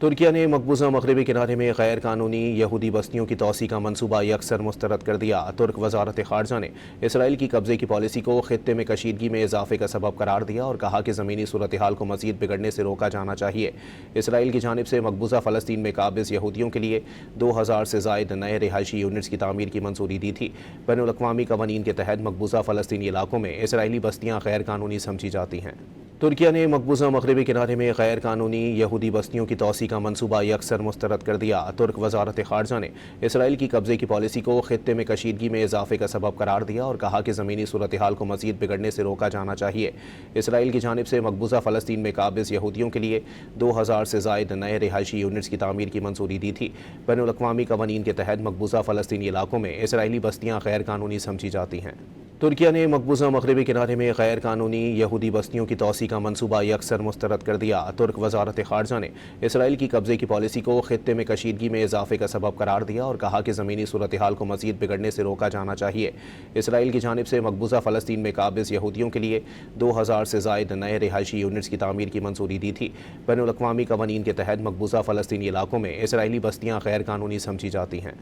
ترکیہ نے مقبوضہ مغربی کنارے میں غیر قانونی یہودی بستیوں کی توسیع کا منصوبہ یکسر مسترد کر دیا۔ ترک وزارت خارجہ نے اسرائیل کی قبضے کی پالیسی کو خطے میں کشیدگی میں اضافے کا سبب قرار دیا اور کہا کہ زمینی صورتحال کو مزید بگڑنے سے روکا جانا چاہیے۔ اسرائیل کی جانب سے مقبوضہ فلسطین میں قابض یہودیوں کے لیے 2000 سے زائد نئے رہائشی یونٹس کی تعمیر کی منظوری دی تھی۔ بین الاقوامی قوانین کے تحت مقبوضہ فلسطینی علاقوں میں اسرائیلی بستیاں غیر قانونی سمجھی جاتی ہیں۔ ترکیہ نے مقبوضہ مغربی کنارے میں غیر قانونی یہودی بستیوں کی توسیع کا منصوبہ یکسر مسترد کر دیا۔ ترک وزارت خارجہ نے اسرائیل کی قبضے کی پالیسی کو خطے میں کشیدگی میں اضافے کا سبب قرار دیا اور کہا کہ زمینی صورتحال کو مزید بگڑنے سے روکا جانا چاہیے۔ اسرائیل کی جانب سے مقبوضہ فلسطین میں قابض یہودیوں کے لیے 2000 سے زائد نئے رہائشی یونٹس کی تعمیر کی منظوری دی تھی۔ بین الاقوامی قوانین کے تحت مقبوضہ فلسطینی علاقوں میں اسرائیلی بستیاں غیر قانونی سمجھی جاتی ہیں۔ ترکیہ نے مقبوضہ مغربی کنارے میں غیر قانونی یہودی بستیوں کی توسیع کا منصوبہ یکسر مسترد کر دیا۔ ترک وزارت خارجہ نے اسرائیل کی قبضے کی پالیسی کو خطے میں کشیدگی میں اضافے کا سبب قرار دیا اور کہا کہ زمینی صورتحال کو مزید بگڑنے سے روکا جانا چاہیے۔ اسرائیل کی جانب سے مقبوضہ فلسطین میں قابض یہودیوں کے لیے 2000 سے زائد نئے رہائشی یونٹس کی تعمیر کی منظوری دی تھی۔ بین الاقوامی قوانین کے تحت مقبوضہ فلسطینی علاقوں میں اسرائیلی بستیاں غیر قانونی سمجھی جاتی ہیں۔